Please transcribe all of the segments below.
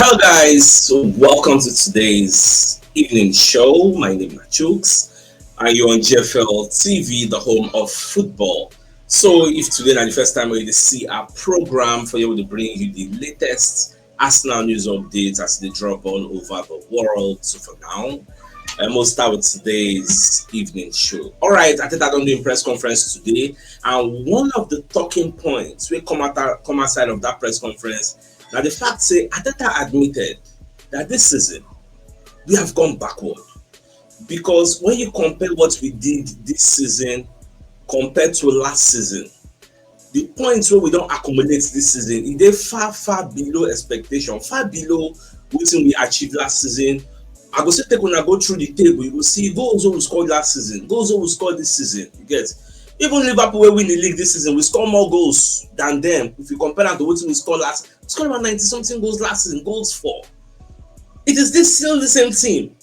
Hello guys, so welcome to today's evening show. My name is CHUKS and you're on GFL TV, the home of football. So if today is the first time we see our program for you to bring you the latest Arsenal news updates as they drop all over the world. So for now, we'll start with today's evening show. All right, I think I don't do a press conference today, and one of the talking points we come outside of that press conference. Now the fact say Arteta admitted that this season we have gone backward because when you compare what we did this season compared to last season, the points where we don't accumulate this season, they far below expectation, far below what we achieved last season. I go say take when I go through the table, you will see goals who scored last season, goals who scored this season. You get even Liverpool will win the league this season, we score more goals than them. If you compare them to what we scored last, we scored about 90 something goals last season, goals for. It is this still the same team.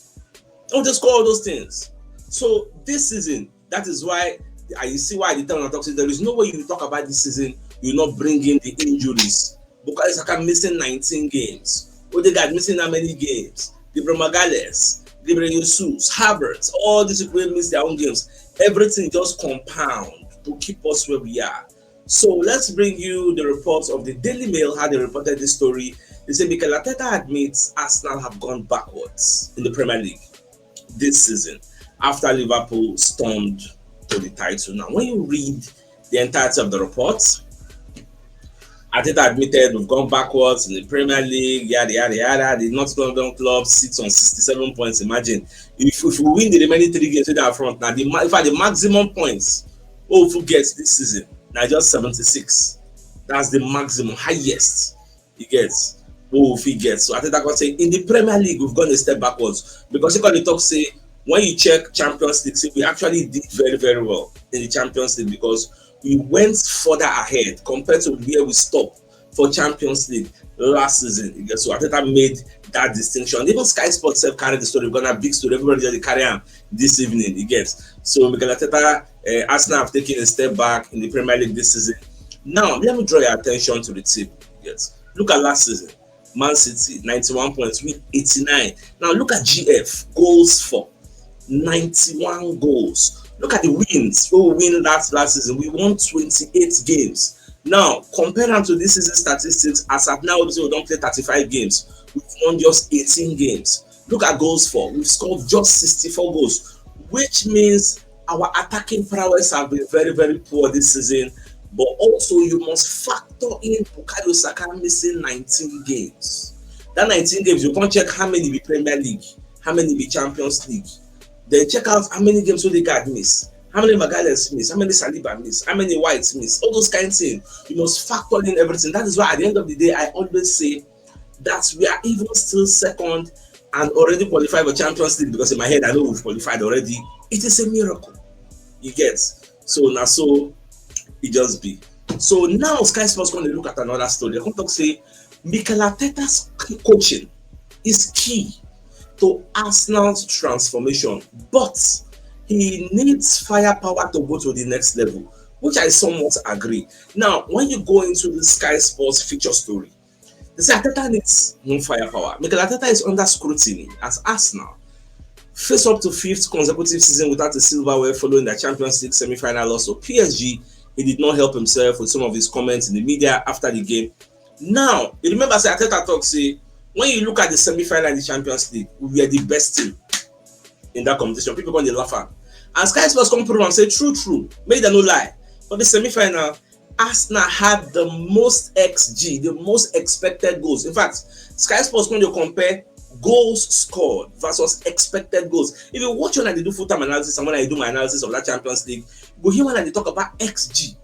Don't just score all those things. So this season, that is why you see why the time talk there is no way you talk about this season, you not bring in the injuries. Because Saka missing 19 games. Odegaard missing how many games? Gabriel Magalhaes, Gabriel Jesus, Havertz, all these people miss their own games. Everything just compound to keep us where we are. So let's bring you the reports of the Daily Mail, how they reported this story. They say Mikel Arteta admits Arsenal have gone backwards in the Premier League this season after Liverpool stormed to the title. Now, when you read the entirety of the report, Arteta admitted we've gone backwards in the Premier League, yada yada yada. The North London club sits on 67 points. Imagine if we win the remaining 3 games in our front now, the maximum points who gets this season now just 76. That's the maximum, highest he gets. Who he gets. So Arteta can say in the Premier League we've gone a step backwards because you got the talk say when you check Champions League, we actually did very well in the Champions League because we went further ahead compared to where we stopped for Champions League last season. So Arteta made that distinction. Even Sky Sports have carried the story. We're gonna have big story. Everybody just carry on this evening. You get. So Mikel Arteta, Arsenal have taken a step back in the Premier League this season. Now let me draw your attention to the table. Yes. Look at last season. Man City 91 points, we 89. Now look at GF goals for 91 goals. Look at the wins. We win last season. We won 28 games. Now, compare them to this season's statistics, as of now, we don't play 35 games. We've won just 18 games. Look at goals for. We've scored just 64 goals, which means our attacking prowess have been very poor this season. But also, you must factor in Bukayo Saka missing 19 games. That 19 games, you can't check how many be Premier League, how many be Champions League. Then check out how many games Odegaard miss, how many Magalhaes miss, how many Saliba miss, how many Whites miss, all those kinds of things. You must factor in everything. That is why at the end of the day, I always say that we are even still second and already qualified for Champions League because in my head, I know we've qualified already. It is a miracle. You get. So now, so it just be. So now Sky Sports going to look at another story. They're going to say Mikel Arteta's coaching is key to Arsenal's transformation, but he needs firepower to go to the next level, which I somewhat agree. Now, when you go into the Sky Sports feature story, they say Arteta needs more firepower. Mikel Arteta is under scrutiny as Arsenal face up to 5th consecutive season without a silverware following the Champions League semi-final loss. So PSG, he did not help himself with some of his comments in the media after the game. Now, you remember say Arteta talk say, when you look at the semi-final in the Champions League, we are the best team in that competition. People going to laugh at. And Sky Sports come through and say, true. Make them no lie. For the semi-final, Arsenal had the most XG, the most expected goals. In fact, Sky Sports going to compare goals scored versus expected goals. If you watch when I do full-time analysis and when I do my analysis of that Champions League, go here when I talk about XG.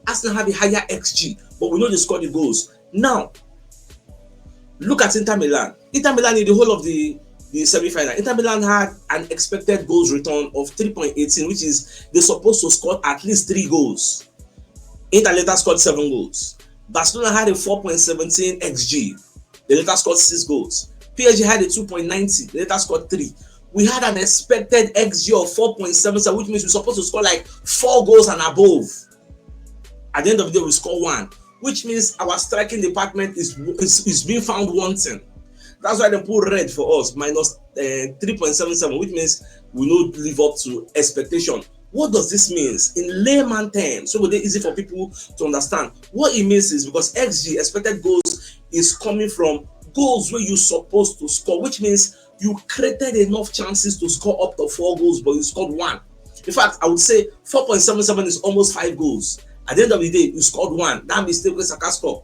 Arsenal have a higher XG, but we know they score the goals. Now, look at Inter Milan. Inter Milan in the whole of the semi-final, Inter Milan had an expected goals return of 3.18, which is they're supposed to score at least 3 goals. Inter later scored 7 goals. Barcelona had a 4.17 XG. They later scored 6 goals. PSG had a 2.90. They later scored 3. We had an expected XG of 4.77, which means we're supposed to score like 4 goals and above. At the end of the day, we score 1. which means our striking department is being found wanting. That's why they put red for us, minus 3.77, which means we don't live up to expectation. What does this mean in layman terms? So it's easy for people to understand. What it means is because XG, expected goals, is coming from goals where you're supposed to score, which means you created enough chances to score up to 4 goals, but you scored 1. In fact, I would say 4.77 is almost 5 goals. At the end of the day, you scored 1. That mistake was Saka score.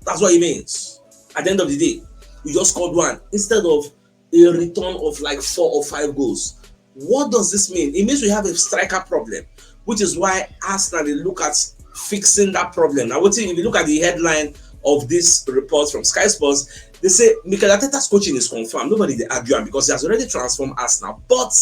That's what it means. At the end of the day, you just scored 1 instead of a return of like 4 or 5 goals. What does this mean? It means we have a striker problem, which is why Arsenal, they look at fixing that problem. Now, if you look at the headline of this report from Sky Sports, they say Mikel Arteta's coaching is confirmed. Nobody they argue him because he has already transformed Arsenal, but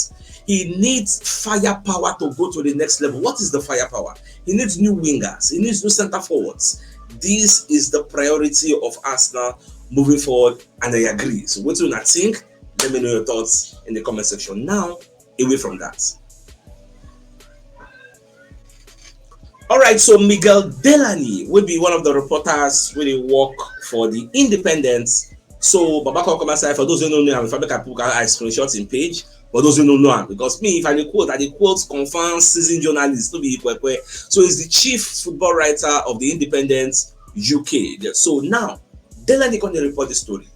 he needs firepower to go to the next level. What is the firepower? He needs new wingers. He needs new centre forwards. This is the priority of Arsenal moving forward, and I agree. So what do you think? Let me know your thoughts in the comment section. Now, away from that. All right, so Miguel Delaney will be one of the reporters will work for the Independent. So Babako Komasai, for those who don't know him, if I make a screenshot in page, for those who don't know him, because me, if I quote confirmed seasoned journalist to be equal. So he's the chief football writer of the Independent UK. So now Delaney going to report the story.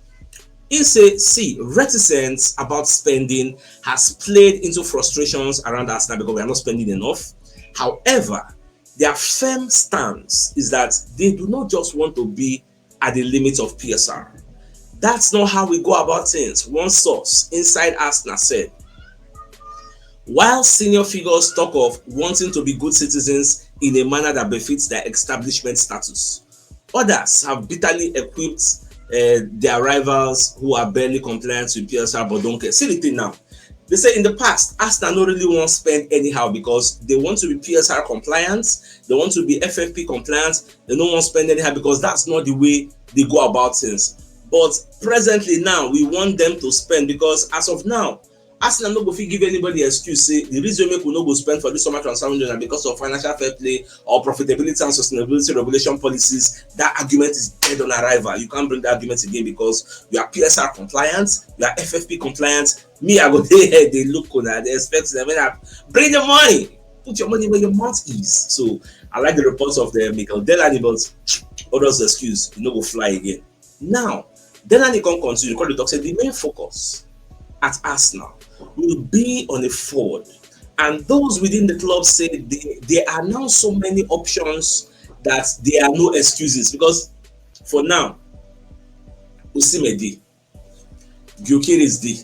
He said, reticence about spending has played into frustrations around Arsenal because we are not spending enough. However, their firm stance is that they do not just want to be at the limit of PSR. That's not how we go about things. One source inside Arsenal said, while senior figures talk of wanting to be good citizens in a manner that befits their establishment status, others have bitterly equipped their rivals who are barely compliant with PSR but don't care. See the thing now. They say in the past, Arsenal don't really want to spend anyhow because they want to be PSR compliant, they want to be FFP compliant, they don't want to spend anyhow because that's not the way they go about things. But presently now, we want them to spend because as of now, Arsenal no go fit give anybody excuse say the reason make we no go spend for this summer transfer window na because of financial fair play or profitability and sustainability regulation policies. That argument is dead on arrival. You can't bring that argument again because you are PSR compliant, you are FFP compliant. Me, I go there, they look on that, they expect them bring the money, put your money where your mouth is. So I like the reports of the Mikel Delaney, but others excuse you no go fly again. Now Delaney can continue because the talk said the main focus at Arsenal will be on a forward, and those within the club say there are now so many options that there are no excuses because for now Zubimendi, Gyökeres is D,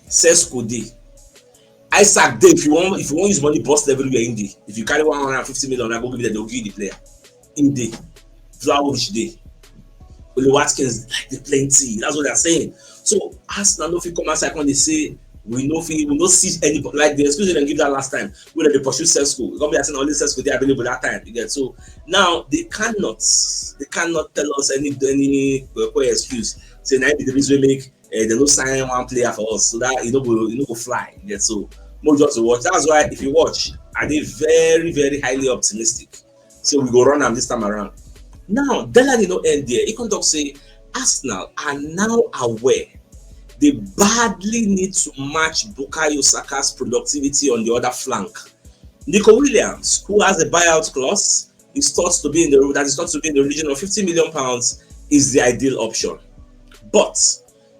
Sesko D, Isaac D. If you want use money, bust everywhere in D. If you carry 150 million, I go give them, they'll give you the player in D. Vlahovic D, Oli Watkins, like the plenty. That's what they're saying. So Arsenal no fit come outside when they say we no see any like the excuse they give that last time when they pursue Sesko. We gonna be asking only Sesko they available that time. You get so now they cannot tell us any excuse. Say now the reason we make they no sign one player for us so that you know go fly. You get so more just to watch. That's why if you watch, I did very very highly optimistic. So we go run them this time around. Now Delaney no end there. He can talk say Arsenal are now aware they badly need to match Bukayo Saka's productivity on the other flank. Nico Williams, who has a buyout clause, is thought to be in the region of £50 million, is the ideal option. But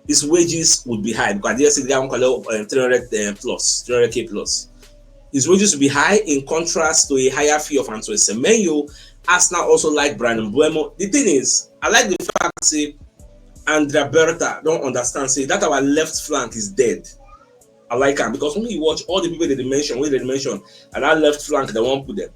his wages would be high because the guy will 300k plus. His wages will be high in contrast to a higher fee of Antoine Semenyo. Arsenal also like Brandon Buemo. The thing is, I like the fact say Andrea Berta don't understand say that our left flank is dead. I like him because when you watch all the people they mention, and that left flank they won't put them.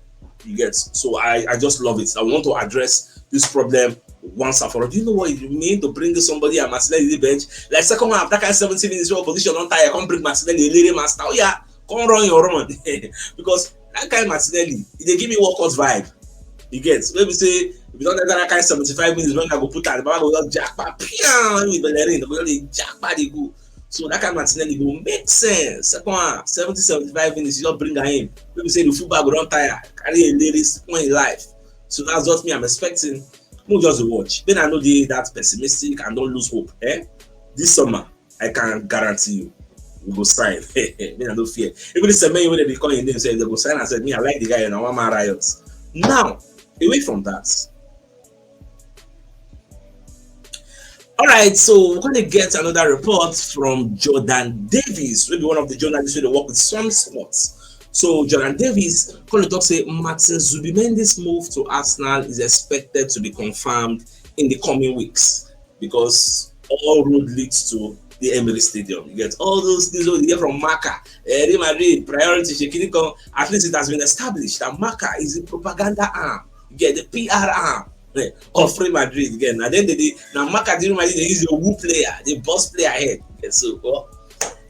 You get so I just love it. I want to address this problem once and for all. Do you know what it means to bring somebody at Martinelli the bench? Like second half, that kind of 17 minutes position on tire, come bring Martinelli, lady master. Oh yeah, come run your run because that kind of Martinelli, they give me workout vibe. You get so maybe say if you don't have that kind of 75 minutes when I go put that, Baba go jackpot, with Bellerin, go jackpot they go. So that kind of Martinelli go make sense. Second half, 70-75 minutes, you just bring her in. Maybe say the fullback go run tire, carry a ladies point in life. So that's what me I'm expecting No just watch. Then I know they that pessimistic and don't lose hope. This summer, I can guarantee you, we go sign. Then I don't fear. Even the men when they call your name, say they go sign and said, me, I like the guy and I want my riots. Now, away from that. All right, so we're going to get another report from Jordan Davis, maybe one of the journalists who work with some sports. So Jordan Davis going to talk say Martin Zubimendi's move to Arsenal is expected to be confirmed in the coming weeks because all road leads to the Emirates Stadium. You get all those things you hear from Marca, Real Madrid, priority, at least it has been established that Marca is the propaganda arm. You get the PR arm of Real Madrid again. At the end of the day, now Marca didn't really use the woo player, the boss player ahead. Okay, so well,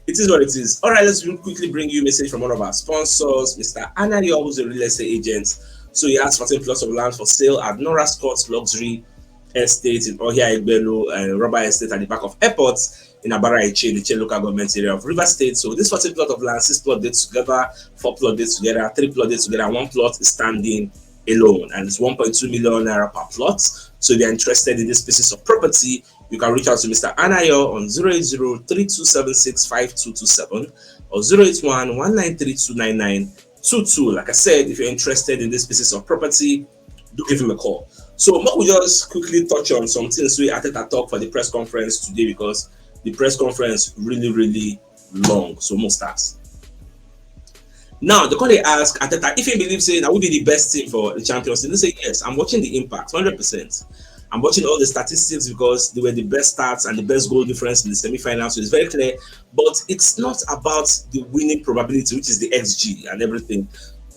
it is what it is. All right, let's quickly bring you a message from one of our sponsors, Mr. Anario, who's a real estate agent. So he has 14 plots of land for sale at Nora Scott's Luxury Estate in Ohia Igbelu and Rubber Estate at the back of airports in Abara Iche, the local government area of River State. So this 14 plot of land, 6 plot dates together, 4 plot dates together, 3 plot dates together, 1 plot is standing alone, and it's 1.2 million naira per plot. So if you're interested in this pieces of property, you can reach out to Mr. Anayo on 080-3276-5227 or 081-193-29922. Like I said, if you're interested in this pieces of property, do give him a call. So we'll just quickly touch on some things we Arteta talk for the press conference today because the press conference really long. So most stars. Now, the they ask Arteta if he believes saying that would be the best team for the Champions League. They say yes. I'm watching the impact, 100%. I'm watching all the statistics because they were the best stats and the best goal difference in the semi-final. So it's very clear. But it's not about the winning probability, which is the XG and everything.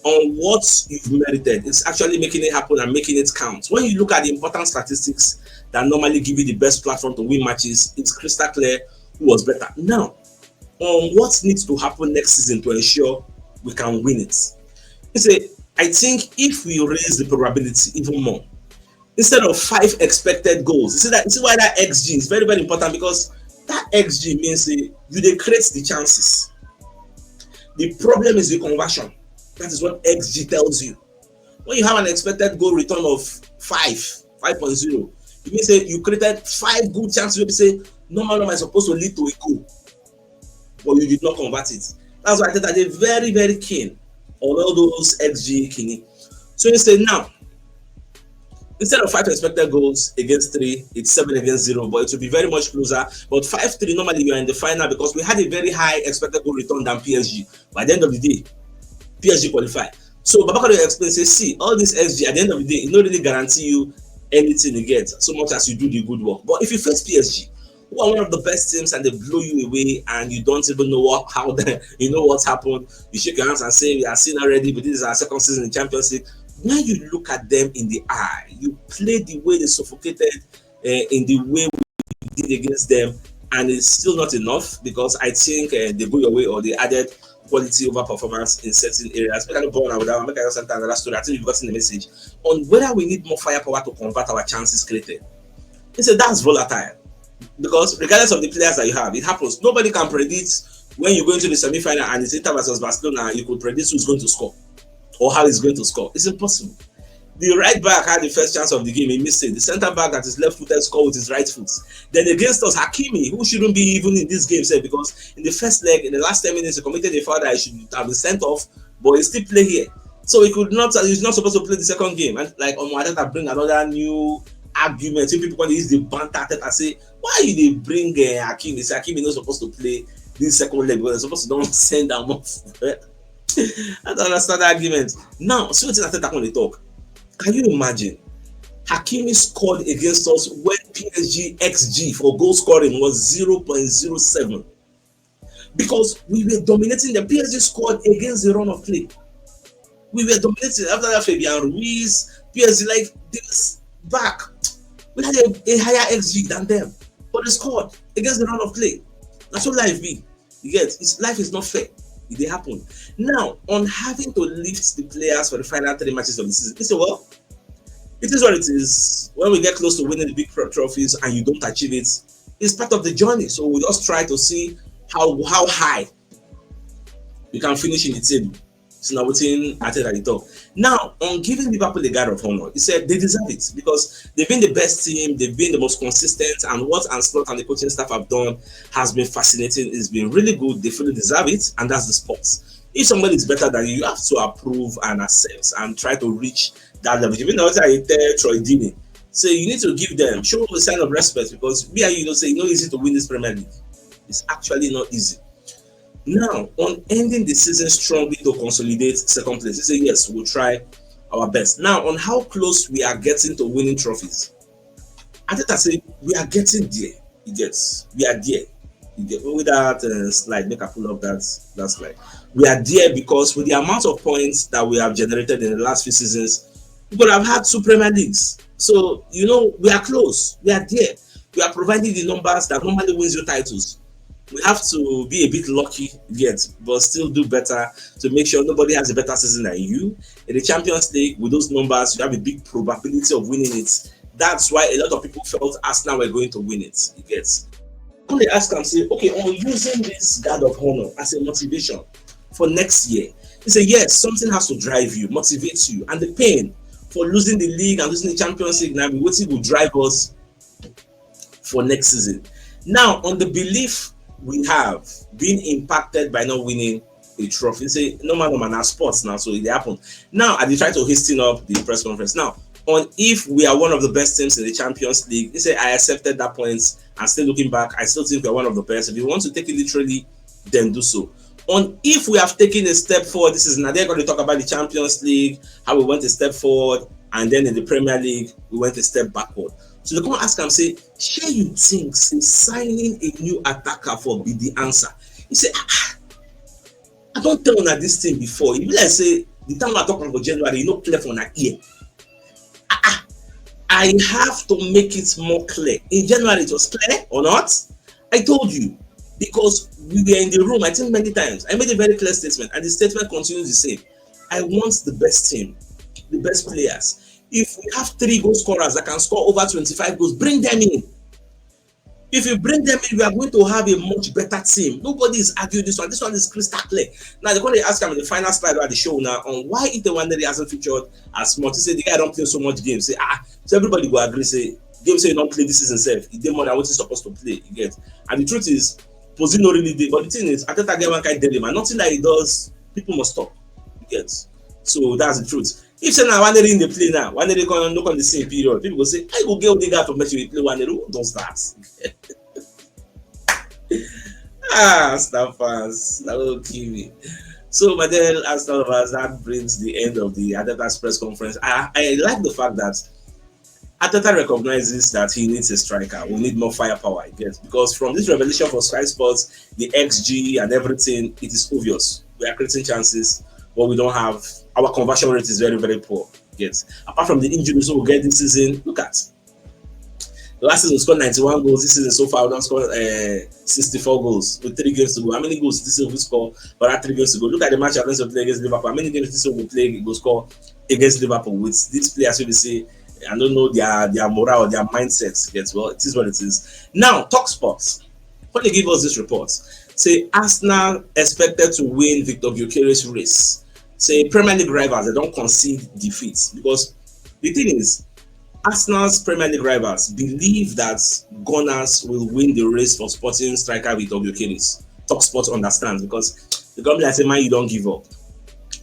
On what you've merited, it's actually making it happen and making it count. When you look at the important statistics that normally give you the best platform to win matches, it's crystal clear who was better. Now, on what needs to happen next season to ensure we can win it. You say, I think if we raise the probability even more, instead of 5 expected goals, you see why that XG is very important because that XG means you they create the chances. The problem is the conversion. That is what XG tells you. When you have an expected goal return of 5.0, it means you created 5 good chances. You say normal is supposed to lead to a goal, but you did not convert it. That's why I think that they're very keen on all those XG key. So you say now, instead of 5 expected goals against 3, it's 7 against 0, but it will be very much closer. But 5-3 normally you are in the final because we had a very high expected goal return than PSG. By the end of the day, PSG qualify. So Babakaro explains, say, see, all this XG at the end of the day, it don't really guarantee you anything you get, so much as you do the good work. But if you face PSG, who are one of the best teams and they blow you away and you don't even know what's happened, you shake your hands and say, we are seen already, but this is our second season in Champions League. When you look at them in the eye, you play the way they suffocated in the way we did against them, and it's still not enough because I think they go your way or they added quality over performance in certain areas. Especially Born with that, make I understand another story. I think you've gotten the message on whether we need more firepower to convert our chances created. He said that's volatile because regardless of the players that you have, it happens. Nobody can predict when you go into the semi-final and it's Inter versus Barcelona. You could predict who's going to score or how he's going to score. It's impossible. The right back had the first chance of the game. He missed it. The centre back that is left-footed scored with his right foot. Then against us, Hakimi, who shouldn't be even in this game, said because in the first leg, in the last 10 minutes, he committed a foul that he should have been sent off, but he still play here. So he's not supposed to play the second game. And like on Arteta bring another new argument. Some people use the banter Arteta say, why you they bring Hakimi? Say Hakimi not supposed to play this second leg because they're supposed to don't send them off. I don't understand the argument. Now, see what Arteta when they talk. Can you imagine? Hakimi scored against us when PSG XG for goal scoring was 0.07 because we were dominating. The PSG scored against the run of play. We were dominating. After that, Fabian Ruiz, PSG like this back. We had a higher XG than them, but they scored against the run of play. That's what life be. You get life is not fair. It happen. Now, on having to lift the players for the final 3 matches of the season, you say, well, it is what it is. When we get close to winning the big trophies and you don't achieve it, it's part of the journey. So we just try to see how high we can finish in the table. So now within Arteta the talk. Now on giving Liverpool the guard of honor, he said they deserve it because they've been the best team, they've been the most consistent, and what Ancelotti and the coaching staff have done has been fascinating. It's been really good. They fully deserve it, and that's the sports. If somebody is better than you, you have to approve and accept and try to reach that level. Even though I tell Troy Deeney, so you need to give them show a sign of respect because we are say it's not easy to win this Premier League. It's actually not easy. Now, on ending the season strongly to consolidate second place, he said, yes, we'll try our best. Now, on how close we are getting to winning trophies, Arteta said, we are getting there. We are there. With that slide, make a pull up that slide. We are there because with the amount of points that we have generated in the last few seasons, we could have had 2 Premier Leagues. So, we are close. We are there. We are providing the numbers that normally wins you titles. We have to be a bit lucky yet, but still do better to make sure nobody has a better season than you. In the Champions League, with those numbers, you have a big probability of winning it. That's why a lot of people felt Arsenal were going to win it. You get. When they ask and say, okay, on using this guard of honor as a motivation for next year, they say, yes, something has to drive you, motivate you, and the pain for losing the league and losing the Champions League now, what it will drive us for next season. Now, on the belief we have been impacted by not winning a trophy. Say no man our sports now, so it happened. Now I try to hasten up the press conference. Now, on if we are one of the best teams in the Champions League, they say I accepted that point and still looking back, I still think we're one of the best. If you want to take it literally, then do so. On if we have taken a step forward, this is now they're going to talk about the Champions League, how we went a step forward, and then in the Premier League, we went a step backward. So they come and ask him, say, share you think signing a new attacker for be the answer? He say, I don't tell on this thing before. If let's say the time we're talking about January, you know, clear for an ear. I have to make it more clear. In January, it was clear or not? I told you because we were in the room. I think many times I made a very clear statement, and the statement continues the same. I want the best team, the best players. If we have 3 goal scorers that can score over 25 goals, bring them in. If you bring them in, we are going to have a much better team. Nobody is arguing this one. This one is crystal clear. Now, they're going to ask him in the final slide of the show now on why Ite hasn't featured as much. He said the guy don't play so much games. Say, so everybody will agree. Say, games say you don't play this season self. He did more than what he's supposed to play. You get. And the truth is, Pozzi no really did. But the thing is, Arteta get one kind of dilemma. Nothing that he does, people must stop. You get. So that's the truth. If say now one in the play now, one day come look on the same period, people go say, I go get Odegaard to match you play one day. Who does that? Staff fans, that will kill me. So, but then as all of us, that brings the end of the Arteta's press conference. I like the fact that Arteta recognizes that he needs a striker. We need more firepower, I guess, because from this revelation for Sky Sports, the XG and everything, it is obvious. We are creating chances, but we don't have. Our conversion rate is very, very poor. Yes. Apart from the injuries we'll get this season, look at last season we scored 91 goals. This season so far we don't score 64 goals with 3 games to go. How many goals this season we score? But at 3 games to go. Look at the match against play against Liverpool. How many games this season we play go score against Liverpool with these players? We say I don't know their morale, their mindsets. Yes, well, it is what it is. Now, Talk Sports. When they give us this report, say Arsenal expected to win Victor Gyökeres race. Say Premier League rivals, they don't concede defeats because the thing is, Arsenal's Premier League rivals believe that Gunners will win the race for sporting striker Victor Gyökeres. Talk Sports understands because the company say, man, you don't give up.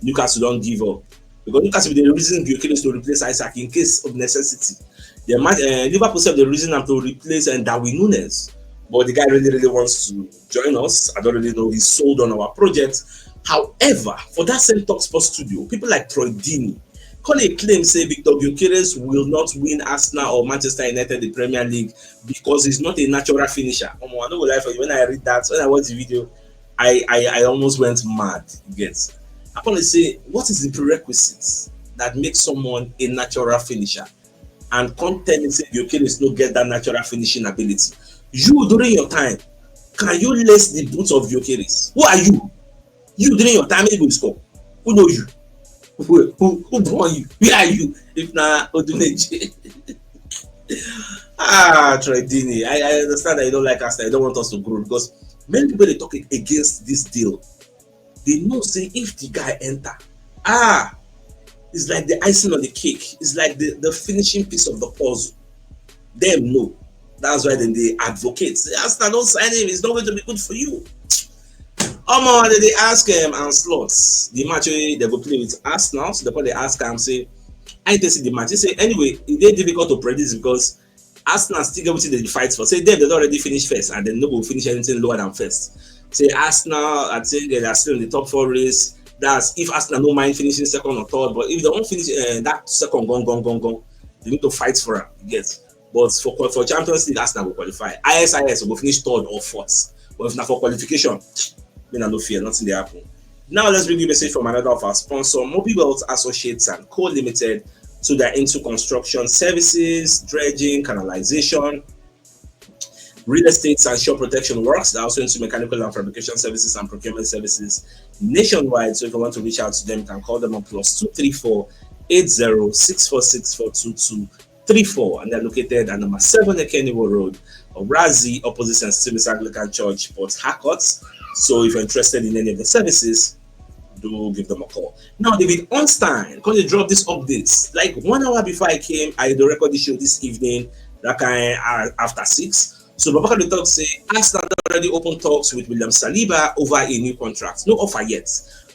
Newcastle don't give up because Newcastle the reason Gyökeres to replace Isaac in case of necessity. Liverpool said the reason I'm to replace Darwin Núñez, but the guy really wants to join us. I don't really know. He's sold on our project. However, for that same Talk Sports studio, people like Troy Deeney call a claim say Victor Gyökeres will not win Arsenal or Manchester United the Premier League because he's not a natural finisher. I don't know lie for you. When I read that, when I watched the video, I almost went mad. Yes, I want to say, what is the prerequisites that makes someone a natural finisher? And come tell me say Gyökeres no get that natural finishing ability. You during your time, can you lace the boots of Gyökeres? Who are you? You during your time, you will score. Who know you? Who born you? Where are you? If not Oduneji. Troy Deeney. I understand that you don't like us. You don't want us to grow because many people they talk against this deal. They know say if the guy enter, Ah, it's like the icing on the cake. It's like the finishing piece of the puzzle. Them no. That's why then they advocate. Say, Arsenal, don't sign him. It's not going to be good for you. They ask him and slots the match they go play with Arsenal. So they ask him say, I didn't see the match. They say anyway, it's difficult to predict because Arsenal still get within the fight for. Say they've already finished first and then no will finish anything lower than first. Say Arsenal, I think they are still in the top 4 race. That's if Arsenal don't mind finishing second or third, but if they don't finish that second gone, they need to fight for it. Yes. But for Champions League, Arsenal will qualify. ISIS will finish third or fourth. But if not for qualification, then I no fear, nothing they happen. Now let's bring you a message from another of our sponsor, Mobile Associates and Co Limited. So they're into construction services, dredging, canalization, real estate and shore protection works. They're also into mechanical and fabrication services and procurement services nationwide. So if you want to reach out to them, you can call them on +234 8064642234, and they're located at number 7 Ekeniwo Road, Razi, opposite St. Stephen's Anglican Church, Port Harcourt. So if you're interested in any of the services, do give them a call. Now, David Ornstein, because they drop these updates like 1 hour before I came. I had record the show this evening, that kind after 6. So Babaka the talk say Arsenal already open talks with William Saliba over a new contract. No offer yet,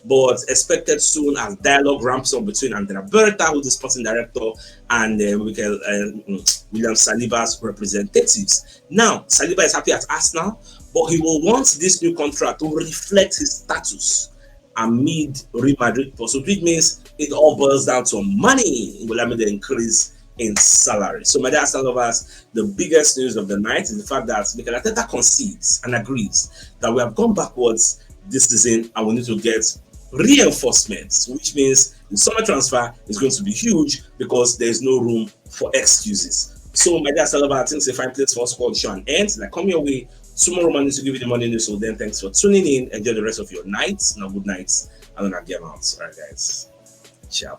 but expected soon as dialogue ramps up between Andrea Berta, who's the sporting director, and William Saliba's representatives. Now, Saliba is happy at Arsenal, but he will want this new contract to reflect his status amid Real Madrid post. So it means it all boils down to money. It will have the increase in salary. So my dear Arsenal lovers, the biggest news of the night is the fact that Mikel Arteta concedes and agrees that we have gone backwards this season and we need to get reinforcements, which means the summer transfer is going to be huge because there is no room for excuses. So my dear Arsenal lovers, I think it's a fine place for us to call the show and end. Like, come your way tomorrow morning to give you the morning news. So then thanks for tuning in. Enjoy the rest of your night. Now good night. I'm gonna get out. All right, guys. Ciao.